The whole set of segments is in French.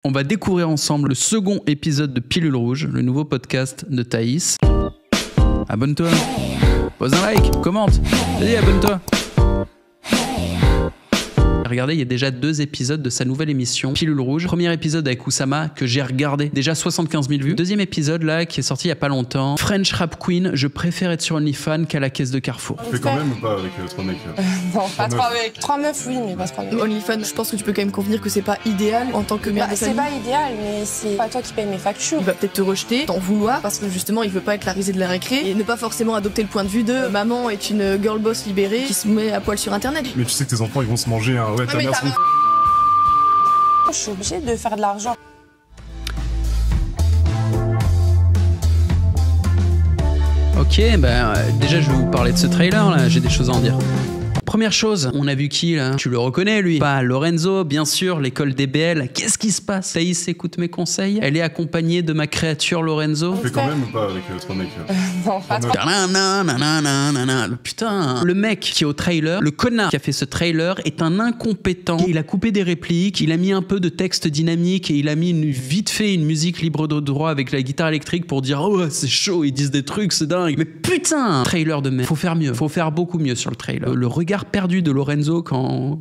On va découvrir ensemble le second épisode de Pilule Rouge, le nouveau podcast de Thaïs. Abonne-toi, pose un like, commente, vas-y abonne-toi. Regardez, il y a déjà 2 épisodes de sa nouvelle émission Pilule Rouge. Premier épisode avec Oussama que j'ai regardé, déjà 75 000 vues. Deuxième épisode là qui est sorti il y a pas longtemps. French Rap Queen, je préfère être sur OnlyFans qu'à la caisse de Carrefour. Tu fais quand même ou pas avec 3 mecs Non, pas 3 mecs. 3 meufs, oui, mais pas 3 mecs. OnlyFans, je pense que tu peux quand même convenir que c'est pas idéal en tant que mère de famille. C'est pas idéal, mais c'est pas toi qui payes mes factures. Il va peut-être te rejeter, t'en vouloir, parce que justement il veut pas être la risée de la récré et ne pas forcément adopter le point de vue de maman est une girl boss libérée qui se met à poil sur internet. Mais tu sais que tes enfants ils vont se manger un ouais ta mère son... Je suis obligée de faire de l'argent. Ok, déjà je vais vous parler de ce trailer là, j'ai des choses à en dire. Première chose, on a vu qui là? Tu le reconnais lui? Pas Lorenzo, bien sûr, l'école DBL. Qu'est-ce qui se passe? Thaïs écoute mes conseils. Elle est accompagnée de ma créature Lorenzo. Tu fais quand même ou pas avec 3 mecs Non, pas 3 mecs. Putain, le mec qui est au trailer, le connard qui a fait ce trailer est un incompétent. Il a coupé des répliques, il a mis un peu de texte dynamique et il a mis vite fait une musique libre de droit avec la guitare électrique pour dire oh c'est chaud, ils disent des trucs, c'est dingue. Mais putain, trailer de merde. Faut faire mieux, faut faire beaucoup mieux sur le trailer. Le regard perdu de Lorenzo quand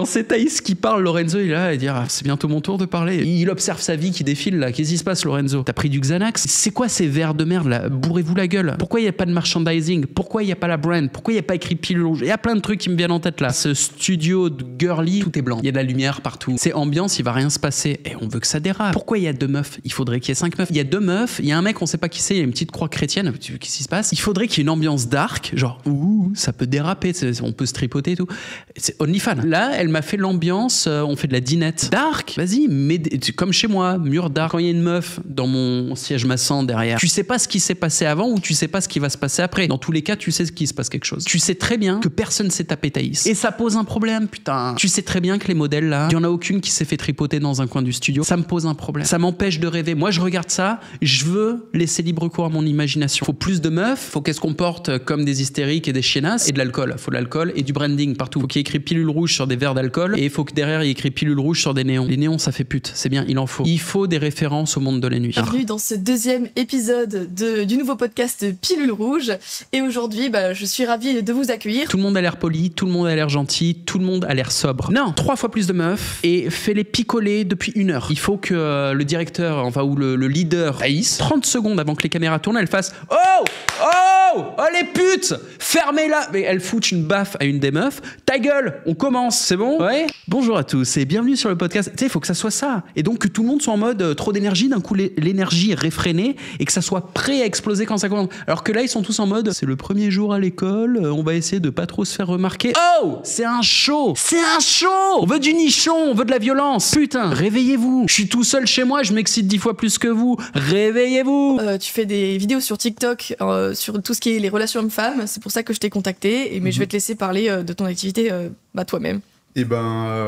c'est Thaïs qui parle, Lorenzo il est là et dit ah, c'est bientôt mon tour de parler. Il observe sa vie qui défile là. Qu'est-ce qui se passe Lorenzo? T'as pris du Xanax? C'est quoi ces verres de merde là? Bourrez-vous la gueule. Pourquoi il n'y a pas de merchandising? Pourquoi il n'y a pas la brand? Pourquoi il n'y a pas écrit Pilule Rouge? Il y a plein de trucs qui me viennent en tête là. Ce studio de girly, tout est blanc. Il y a de la lumière partout. C'est ambiance, il va rien se passer. Et on veut que ça dérape. Pourquoi il y a 2 meufs? Il faudrait qu'il y ait 5 meufs. Il y a 2 meufs, il y a un mec, on sait pas qui c'est, il y a une petite croix chrétienne. Qu'est-ce qui se passe? Il faudrait qu'il y ait une ambiance dark, genre ouh, ça peut déraper, on peut se tripoter et tout. C'est OnlyFans. Là, elle m'a fait l'ambiance. On fait de la dinette. Dark, vas-y, mais comme chez moi, mur dark. Quand il y a une meuf dans mon siège massant derrière, tu sais pas ce qui s'est passé avant ou tu sais pas ce qui va se passer après. Dans tous les cas, tu sais qu'il se passe quelque chose. Tu sais très bien que personne s'est tapé Thaïs. Et ça pose un problème, putain. Tu sais très bien que les modèles là, il y en a aucune qui s'est fait tripoter dans un coin du studio. Ça me pose un problème. Ça m'empêche de rêver. Moi, je regarde ça, je veux laisser libre cours à mon imagination. Faut plus de meufs, faut qu'elles se comportent comme des hystériques et des chiennasses et de l'alcool. Faut de l'alcool et du branding partout. Faut qu'il y ait écrit Pilule Rouge sur des verres d'alcool et il faut que derrière il y ait écrit Pilule Rouge sur des néons. Les néons ça fait pute, c'est bien, il en faut. Il faut des références au monde de la nuit. Bienvenue dans ce deuxième épisode du nouveau podcast Pilule Rouge et aujourd'hui je suis ravie de vous accueillir. Tout le monde a l'air poli, tout le monde a l'air gentil, tout le monde a l'air sobre. Non, 3 fois plus de meufs et fais-les picoler depuis 1 heure. Il faut que le directeur, ou le leader, Thaïs, 30 secondes avant que les caméras tournent, elle fasse Oh les putes, fermez-la. Mais elle fout une baffe à une des meufs. Ta gueule, on commence, c'est bon? Ouais. Bonjour à tous et bienvenue sur le podcast. Tu sais, il faut que ça soit ça. Et donc que tout le monde soit en mode trop d'énergie, d'un coup l'énergie est réfrénée et que ça soit prêt à exploser quand ça commence. Alors que là, ils sont tous en mode c'est le premier jour à l'école, on va essayer de pas trop se faire remarquer. Oh, c'est un show. C'est un show. On veut du nichon, on veut de la violence. Putain, réveillez-vous. Je suis tout seul chez moi, je m'excite 10 fois plus que vous. Réveillez-vous. Tu fais des vidéos sur TikTok sur tout ce qui est les relations hommes-femmes. C'est pour ça que je t'ai contacté. Mais je vais te laisser parler de ton activité toi-même. Eh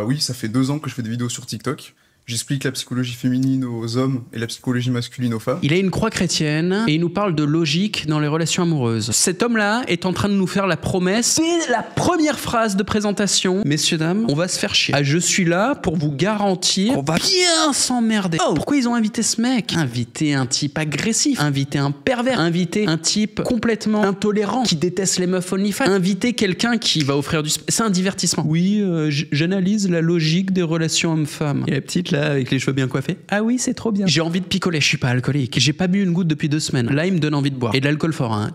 oui, ça fait 2 ans que je fais des vidéos sur TikTok. J'explique la psychologie féminine aux hommes et la psychologie masculine aux femmes. Il a une croix chrétienne et il nous parle de logique dans les relations amoureuses. Cet homme-là est en train de nous faire la promesse. C'est la première phrase de présentation. Messieurs, dames, on va se faire chier. Je suis là pour vous garantir qu'on va bien s'emmerder. Pourquoi ils ont invité ce mec? Inviter un type agressif, inviter un pervers, inviter un type complètement intolérant qui déteste les meufs OnlyFans, inviter quelqu'un qui va offrir du... C'est un divertissement. Oui, j'analyse la logique des relations hommes-femmes. Et la petite là, avec les cheveux bien coiffés. Ah oui, c'est trop bien. J'ai envie de picoler, je suis pas alcoolique. J'ai pas bu une goutte depuis 2 semaines. Là, il me donne envie de boire. Et de l'alcool fort, hein.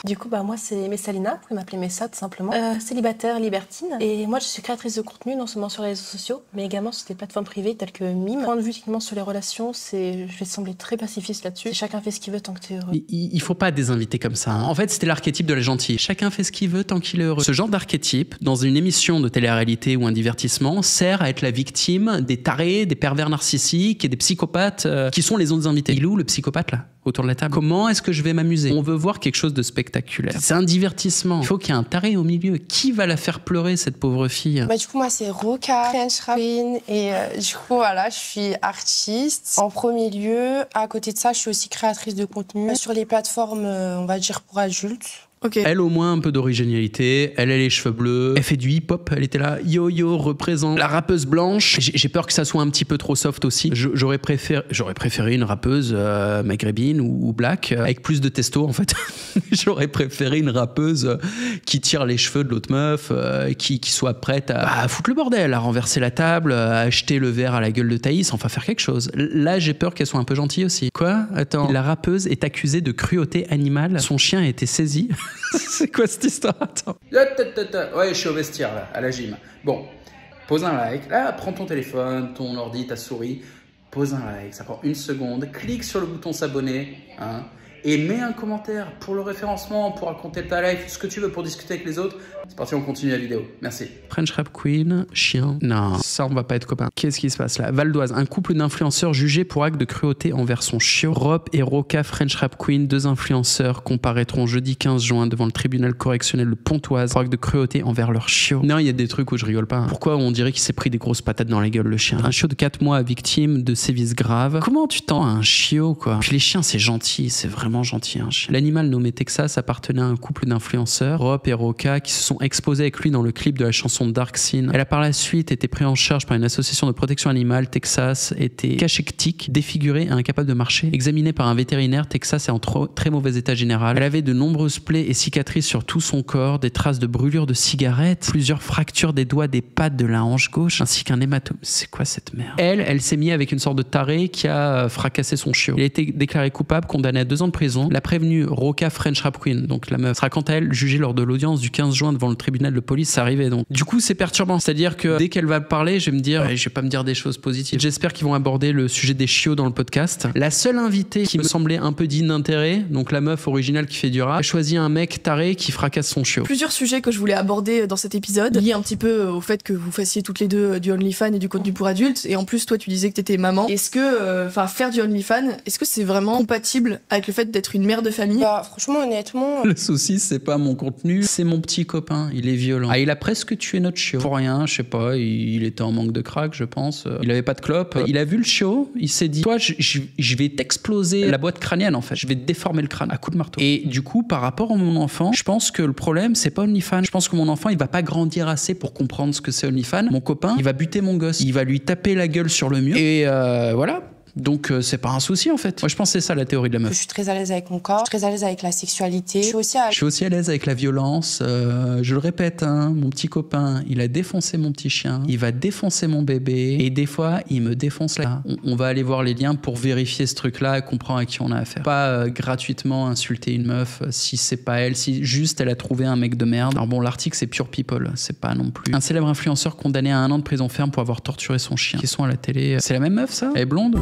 Du coup, moi, c'est Messalina, vous pouvez m'appeler Messa tout simplement. Célibataire, libertine. Et moi, je suis créatrice de contenu, non seulement sur les réseaux sociaux, mais également sur des plateformes privées telles que Mime. Point de vue uniquement sur les relations, je vais sembler très pacifiste là-dessus. Chacun fait ce qu'il veut tant que t'es heureux. Il faut pas désinviter comme ça, hein. En fait, c'était l'archétype de la gentille. Chacun fait ce qu'il veut tant qu'il est heureux. Ce genre d'archétype, dans une émission de télé-réalité ou un divertissement, sert à être la victime des tarés, des pervers narcissiques et des psychopathes qui sont les autres invités. Il est où le psychopathe là, autour de la table? Comment est-ce que je vais m'amuser? On veut voir quelque chose de spectaculaire. C'est un divertissement. Il faut qu'il y ait un taré au milieu. Qui va la faire pleurer, cette pauvre fille? Du coup, moi, c'est Roca, French Rap Queen. Et du coup, voilà, je suis artiste. En premier lieu, à côté de ça, je suis aussi créatrice de contenu sur les plateformes, on va dire, pour adultes. Ok. Elle, au moins, un peu d'originalité. Elle a les cheveux bleus. Elle fait du hip-hop. Elle était là. Yo-yo, représente. La rappeuse blanche. J'ai peur que ça soit un petit peu trop soft aussi. J'aurais préféré une rappeuse maghrébine ou black avec plus de testo, en fait. J'aurais préféré une rappeuse qui tire les cheveux de l'autre meuf, qui soit prête à foutre le bordel, à renverser la table, à acheter le verre à la gueule de Thaïs, enfin faire quelque chose. Là, j'ai peur qu'elle soit un peu gentille aussi. Quoi? Attends. La rappeuse est accusée de cruauté animale. Son chien a été saisi. C'est quoi cette histoire? Attends. Ouais, je suis au vestiaire, là, à la gym. Bon, pose un like. Là, prends ton téléphone, ton ordi, ta souris. Pose un like, ça prend 1 seconde. Clique sur le bouton s'abonner, hein, et mets un commentaire pour le référencement, pour raconter ta life, ce que tu veux pour discuter avec les autres. C'est parti, on continue la vidéo. Merci. French Rap Queen, chien. Non, ça on va pas être copains. Qu'est-ce qui se passe là? Val d'Oise, un couple d'influenceurs jugés pour acte de cruauté envers son chiot. Rob et Roca, French Rap Queen, 2 influenceurs comparaîtront jeudi 15 juin devant le tribunal correctionnel de Pontoise pour acte de cruauté envers leur chiot. Non, il y a des trucs où je rigole pas. Pourquoi on dirait qu'il s'est pris des grosses patates dans la gueule, le chien? Un chiot de 4 mois victime de sévices graves. Comment tu tends à un chiot, quoi? Puis les chiens, c'est gentil, c'est vraiment gentil, un chien. L'animal nommé Texas appartenait à un couple d'influenceurs, Rob et Roca, qui se sont exposés avec lui dans le clip de la chanson Dark Scene. Elle a par la suite été prise en charge par une association de protection animale. Texas était cachectique, défigurée et incapable de marcher. Examinée par un vétérinaire, Texas est en très mauvais état général. Elle avait de nombreuses plaies et cicatrices sur tout son corps, des traces de brûlures de cigarettes, plusieurs fractures des doigts, des pattes, de la hanche gauche, ainsi qu'un hématome. C'est quoi cette merde? Elle s'est mise avec une sorte de taré qui a fracassé son chiot. Il a été déclaré coupable, condamné à 2 ans de prison. La prévenue Roca French Rap Queen, donc la meuf, sera quant à elle jugée lors de l'audience du 15 juin devant le tribunal de police. Ça arrivait donc. Du coup, c'est perturbant. C'est-à-dire que dès qu'elle va parler, je vais me dire, je vais pas me dire des choses positives. J'espère qu'ils vont aborder le sujet des chiots dans le podcast. La seule invitée qui me semblait un peu digne d'intérêt, donc la meuf originale qui fait du rap, a choisi un mec taré qui fracasse son chiot. Plusieurs sujets que je voulais aborder dans cet épisode, liés un petit peu au fait que vous fassiez toutes les deux du OnlyFans et du contenu pour adultes. Et en plus, toi, tu disais que t'étais maman. Est-ce que, faire du OnlyFans, est-ce que c'est vraiment compatible avec le fait d'être une mère de famille? Bah, franchement, honnêtement. Le souci, c'est pas mon contenu, c'est mon petit copain. Il est violent. Ah, il a presque tué notre chiot. Pour rien, je sais pas, il était en manque de crack, je pense. Il avait pas de clope. Il a vu le chiot, il s'est dit, toi, je vais t'exploser la boîte crânienne, en fait. Je vais te déformer le crâne à coups de marteau. Et du coup, par rapport à mon enfant, je pense que le problème, c'est pas OnlyFans. Je pense que mon enfant, il va pas grandir assez pour comprendre ce que c'est OnlyFans. Mon copain, il va buter mon gosse. Il va lui taper la gueule sur le mur. Et voilà. Donc c'est pas un souci en fait. Moi je pense que c'est ça la théorie de la meuf. Je suis très à l'aise avec mon corps, je suis très à l'aise avec la sexualité. Je suis aussi à l'aise avec la violence. Je le répète, hein, mon petit copain, il a défoncé mon petit chien, il va défoncer mon bébé et des fois il me défonce la... On va aller voir les liens pour vérifier ce truc-là et comprendre à qui on a affaire. Pas gratuitement insulter une meuf si c'est pas elle, si juste elle a trouvé un mec de merde. Alors bon, l'article c'est Pure People, c'est pas non plus. Un célèbre influenceur condamné à 1 an de prison ferme pour avoir torturé son chien. Qui sont à la télé. C'est la même meuf ça? Elle est blonde?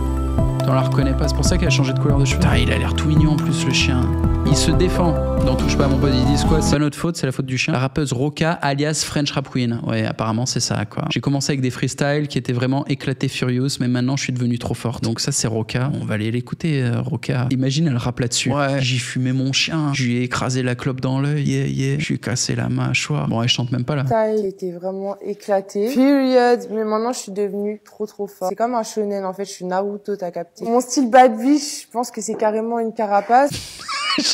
On la reconnaît pas, c'est pour ça qu'elle a changé de couleur de cheveux. Putain, il a l'air tout mignon en plus le chien. Il se défend. Dans Touche pas à mon pote, ils disent quoi? C'est pas notre faute, c'est la faute du chien. La rappeuse Roca alias French Rap Queen. Ouais, apparemment c'est ça quoi. J'ai commencé avec des freestyles qui étaient vraiment éclatés furious, mais maintenant je suis devenu trop forte. Donc ça c'est Roca. On va aller l'écouter, Roca. Imagine elle rappe là-dessus. Ouais, j'ai fumé mon chien, je lui ai écrasé la clope dans l'œil, je lui ai cassé la mâchoire. Bon, elle chante même pas là. Il était vraiment éclaté. Period. Mais maintenant je suis devenue trop forte. C'est comme un shonen en fait, je suis Naruto, t'as capté. Mon style bad bitch, je pense que c'est carrément une carapace.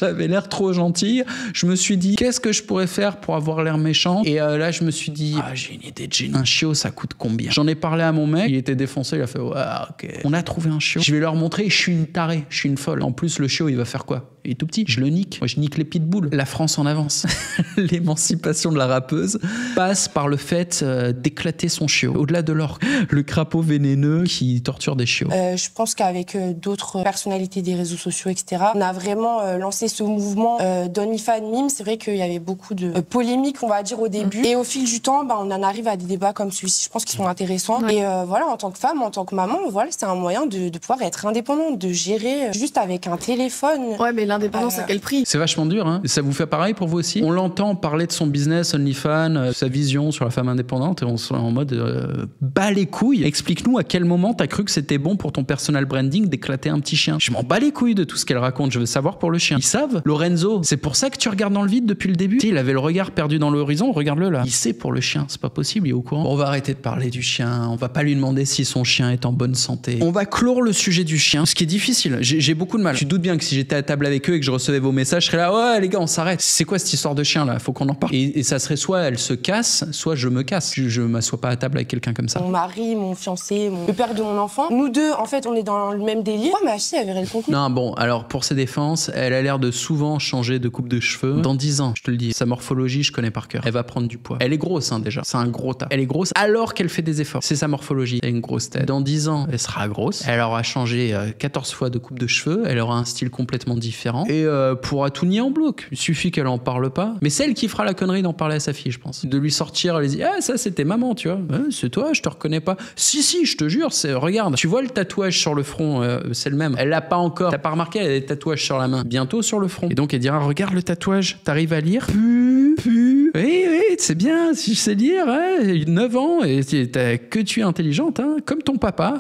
J'avais l'air trop gentille. Je me suis dit, qu'est-ce que je pourrais faire pour avoir l'air méchant? Et là, je me suis dit, j'ai une idée de génie. Un chiot, ça coûte combien? J'en ai parlé à mon mec. Il était défoncé. Il a fait, ouais, ok. On a trouvé un chiot. Je vais leur montrer, je suis une tarée. Je suis une folle. En plus, le chiot, il va faire quoi? Il est tout petit. Je le nique. Moi, je nique les pitbulls. La France en avance. L'émancipation de la rappeuse passe par le fait d'éclater son chiot. Au-delà de l'or, le crapaud vénéneux qui torture des chiots. Je pense qu'avec d'autres personnalités des réseaux sociaux, etc., on a vraiment lancé ce mouvement d'OnlyFans meme. C'est vrai qu'il y avait beaucoup de polémiques, on va dire, au début. Et au fil du temps, on en arrive à des débats comme celui-ci, je pense, qui sont intéressants. Ouais. Et voilà, en tant que femme, en tant que maman, voilà, c'est un moyen de pouvoir être indépendante, de gérer juste avec un téléphone. Ouais, mais l'indépendance, à quel prix? C'est vachement dur, hein. Ça vous fait pareil pour vous aussi? On l'entend parler de son business OnlyFans, sa vision sur la femme indépendante, et on se en mode bas les couilles. Explique-nous à quel moment t'as cru que c'était bon pour ton personal branding d'éclater un petit chien. Je m'en bats les couilles de tout ce qu'elle raconte, je veux savoir pour le chien. Ils savent, Lorenzo, c'est pour ça que tu regardes dans le vide depuis le début. Tu sais, il avait le regard perdu dans l'horizon, regarde-le là. Il sait pour le chien, c'est pas possible, il est au courant. Bon, on va arrêter de parler du chien, on va pas lui demander si son chien est en bonne santé. On va clore le sujet du chien, ce qui est difficile, j'ai beaucoup de mal. Tu te doutes bien que si j'étais à table avec avec eux et que je recevais vos messages, je serais là, ouais les gars, on s'arrête. C'est quoi cette histoire de chien là? Faut qu'on en parle. Et ça serait soit elle se casse, soit je me casse. Je m'assois pas à table avec quelqu'un comme ça. Mon mari, mon fiancé, le père de mon enfant, nous deux, en fait, on est dans le même délire. Pourquoi ma fille, elle verrait le contenu? Non, bon, alors pour ses défenses, elle a l'air de souvent changer de coupe de cheveux. Dans 10 ans, je te le dis, sa morphologie, je connais par cœur. Elle va prendre du poids. Elle est grosse, hein, déjà. C'est un gros tas. Elle est grosse alors qu'elle fait des efforts. C'est sa morphologie. Elle a une grosse tête. Dans 10 ans, elle sera grosse. Elle aura changé 14 fois de coupe de cheveux. Elle aura un style complètement différent. Et pourra tout nier en bloc. Il suffit qu'elle en parle pas. Mais c'est elle qui fera la connerie d'en parler à sa fille, je pense. De lui sortir, elle dit, ah, ça c'était maman, tu vois. C'est toi, je te reconnais pas. Si, je te jure, regarde. Tu vois le tatouage sur le front, c'est le même. Elle l'a pas encore. T'as pas remarqué, elle a des tatouages sur la main. Bientôt sur le front. Et donc elle dira, regarde le tatouage. T'arrives à lire? Oui, c'est bien, si je sais lire, hein, 9 ans, et que tu es intelligente, hein, comme ton papa.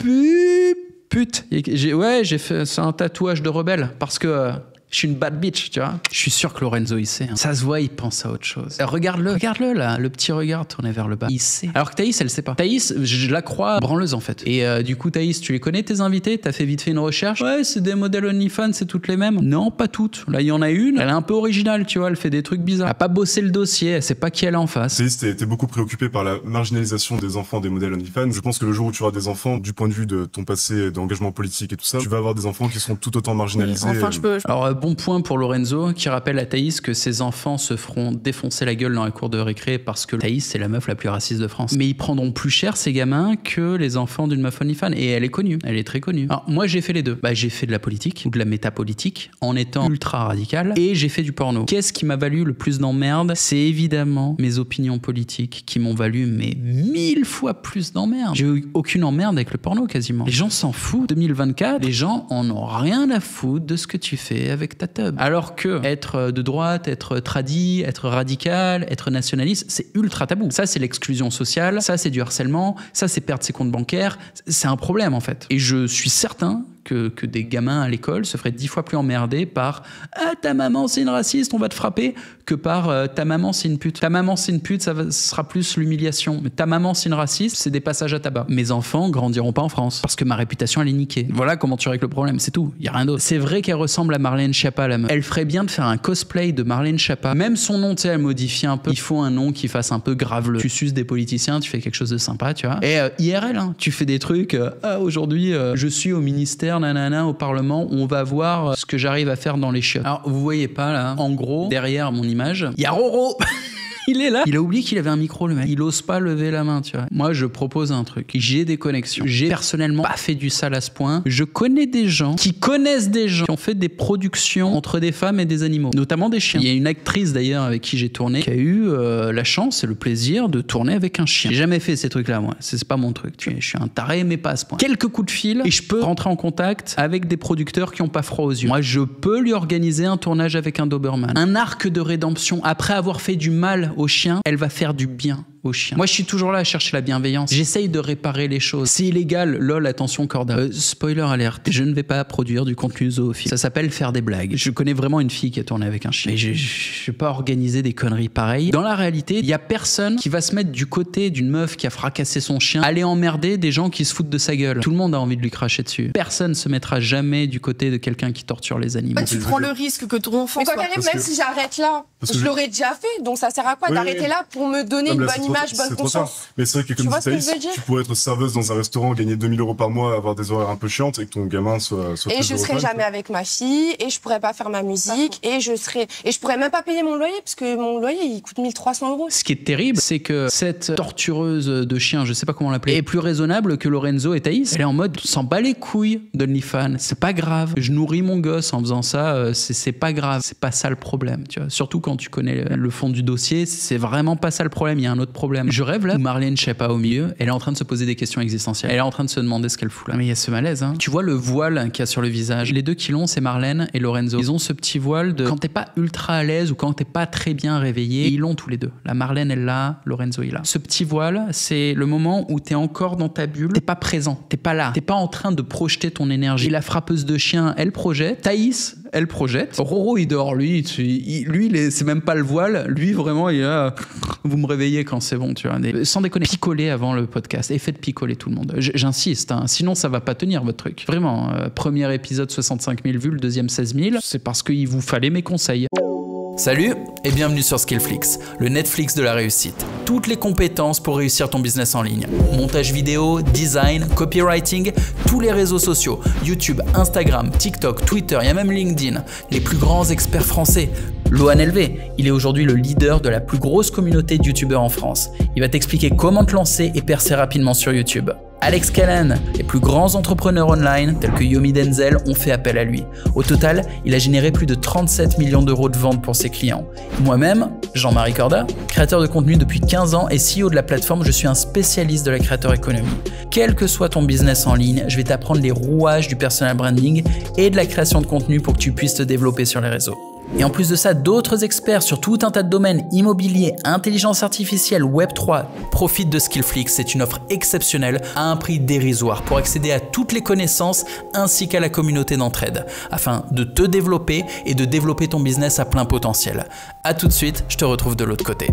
Pute. J'ai fait, c'est un tatouage de rebelle, parce que je suis une bad bitch, tu vois. Je suis sûr que Lorenzo, il sait. Hein. Ça se voit, il pense à autre chose. Regarde-le là, le petit regard tourné vers le bas. Il sait. Alors que Thaïs, elle sait pas. Thaïs, je la crois branleuse en fait. Et du coup, Thaïs, tu les connais tes invités? T'as fait vite fait une recherche? Ouais, c'est des modèles OnlyFans, c'est toutes les mêmes. Non, pas toutes. Là, il y en a une, elle est un peu originale, tu vois, elle fait des trucs bizarres. Elle a pas bossé le dossier, elle sait pas qui elle est en face. Thaïs, t'es beaucoup préoccupé par la marginalisation des enfants des modèles OnlyFans. Je pense que le jour où tu auras des enfants, du point de vue de ton passé d'engagement politique et tout ça, tu vas avoir des enfants qui seront tout autant marginalisés. Enfin, Alors, bon point pour Lorenzo, qui rappelle à Thaïs que ses enfants se feront défoncer la gueule dans la cour de récré parce que Thaïs, c'est la meuf la plus raciste de France. Mais ils prendront plus cher, ces gamins, que les enfants d'une meuf OnlyFans. Et elle est connue, elle est très connue. Alors, moi, j'ai fait les deux. J'ai fait de la politique, ou de la métapolitique, en étant ultra radical, et j'ai fait du porno. Qu'est-ce qui m'a valu le plus d'emmerdes? C'est évidemment mes opinions politiques qui m'ont valu, mais 1000 fois plus d'emmerdes. J'ai eu aucune emmerde avec le porno, quasiment. Les gens s'en foutent. 2024, les gens en ont rien à foutre de ce que tu fais avec ta tub. Alors que être de droite, être tradi, être radical, être nationaliste, c'est ultra tabou. Ça, c'est l'exclusion sociale, ça, c'est du harcèlement, ça, c'est perdre ses comptes bancaires. C'est un problème, en fait. Et je suis certain que des gamins à l'école se feraient 10 fois plus emmerdés par « Ah, ta maman, c'est une raciste, on va te frapper » que par « Ta maman, c'est une pute ». Ta maman, c'est une pute, ça sera plus l'humiliation. Mais ta maman, c'est une raciste, c'est des passages à tabac. Mes enfants grandiront pas en France parce que ma réputation, elle est niquée. Voilà comment tu règles le problème, c'est tout. Il y a rien d'autre. C'est vrai qu'elle ressemble à Marlène Schiappa, la meuf. Elle ferait bien de faire un cosplay de Marlène Schiappa. Même son nom, tu sais, elle modifie un peu. Il faut un nom qui fasse un peu graveleux. Tu suces des politiciens, tu fais quelque chose de sympa, tu vois. Et IRL, hein, tu fais des trucs. Aujourd'hui, je suis au ministère, nanana, au Parlement, on va voir ce que j'arrive à faire dans les chiottes. Alors, vous voyez pas, là, en gros, derrière mon image, il y a Roro. Il est là. Il a oublié qu'il avait un micro, le mec. Il ose pas lever la main, tu vois. Moi, je propose un truc. J'ai des connexions. J'ai personnellement pas fait du sale à ce point. Je connais des gens qui connaissent des gens qui ont fait des productions entre des femmes et des animaux, notamment des chiens. Il y a une actrice d'ailleurs avec qui j'ai tourné qui a eu la chance et le plaisir de tourner avec un chien. J'ai jamais fait ces trucs-là, moi. C'est pas mon truc. Je suis un taré, mais pas à ce point. Quelques coups de fil et je peux rentrer en contact avec des producteurs qui ont pas froid aux yeux. Moi, je peux lui organiser un tournage avec un Doberman. Un arc de rédemption. Après avoir fait du mal au chien, elle va faire du bien au chien. Moi, je suis toujours là à chercher la bienveillance. J'essaye de réparer les choses. C'est illégal, lol, attention, corda. Spoiler alerte, je ne vais pas produire du contenu zoophile. Ça s'appelle faire des blagues. Je connais vraiment une fille qui a tourné avec un chien. Mais je vais pas organiser des conneries pareilles. Dans la réalité, il y a personne qui va se mettre du côté d'une meuf qui a fracassé son chien, aller emmerder des gens qui se foutent de sa gueule. Tout le monde a envie de lui cracher dessus. Personne se mettra jamais du côté de quelqu'un qui torture les animaux. Tu prends le risque que ton enfant soit... Même si j'arrête là, je l'aurais déjà fait, donc ça sert à quoi d'arrêter là pour me donner une bonne image, bonne conscience? Mais c'est vrai que comme dit Thaïs, tu pourrais être serveuse dans un restaurant, gagner 2000 € par mois, avoir des horaires un peu chiantes et que ton gamin soit et je serai jamais avec ma fille, et je pourrais pas faire ma musique, et je pourrais même pas payer mon loyer, parce que mon loyer, il coûte 1300 €. Ce qui est terrible, c'est que cette tortureuse de chien, je sais pas comment l'appeler, est plus raisonnable que Lorenzo et Thaïs. Elle est en mode, s'en bat les couilles d'OnlyFans, c'est pas grave. Je nourris mon gosse en faisant ça, c'est pas grave. C'est pas ça le problème, tu vois. Surtout quand tu connais le fond du dossier, c'est vraiment pas ça le problème, il y a un autre problème. Je rêve là où Marlène Schiappa au milieu, elle est en train de se poser des questions existentielles. Elle est en train de se demander ce qu'elle fout là. Mais il y a ce malaise, hein. Tu vois le voile qu'il y a sur le visage. Les deux qui l'ont, c'est Marlène et Lorenzo. Ils ont ce petit voile de quand t'es pas ultra à l'aise ou quand t'es pas très bien réveillé. Et ils l'ont tous les deux. La Marlène, elle l'a, Lorenzo, il l'a. Ce petit voile, c'est le moment où t'es encore dans ta bulle. T'es pas présent, t'es pas là. T'es pas en train de projeter ton énergie. Et la frappeuse de chien, elle projette. Thaïs, elle projette. Roro, il dort, lui, c'est même pas le voile. Lui, vraiment, il est là, vous me réveillez quand c'est bon, tu vois. Sans déconner, picoler avant le podcast. Et faites picoler tout le monde. J'insiste, hein. Sinon ça va pas tenir votre truc. Vraiment, premier épisode 65 000 vues, le deuxième 16 000. C'est parce qu'il vous fallait mes conseils. Salut et bienvenue sur Skillflix, le Netflix de la réussite. Toutes les compétences pour réussir ton business en ligne. Montage vidéo, design, copywriting, tous les réseaux sociaux, YouTube, Instagram, TikTok, Twitter, il y a même LinkedIn. Les plus grands experts français. Lohan LV, il est aujourd'hui le leader de la plus grosse communauté de youtubeurs en France. Il va t'expliquer comment te lancer et percer rapidement sur YouTube. Alex Callan, les plus grands entrepreneurs online tels que Yomi Denzel ont fait appel à lui. Au total, il a généré plus de 37 millions d'euros de ventes pour ses clients. Moi-même, Jean-Marie Corda, créateur de contenu depuis 15 ans et CEO de la plateforme, je suis un spécialiste de la créateur économie. Quel que soit ton business en ligne, je vais t'apprendre les rouages du personal branding et de la création de contenu pour que tu puisses te développer sur les réseaux. Et en plus de ça, d'autres experts sur tout un tas de domaines, immobilier, intelligence artificielle, Web3, profitent de Skillflix. C'est une offre exceptionnelle à un prix dérisoire pour accéder à toutes les connaissances ainsi qu'à la communauté d'entraide, afin de te développer et de développer ton business à plein potentiel. À tout de suite, je te retrouve de l'autre côté.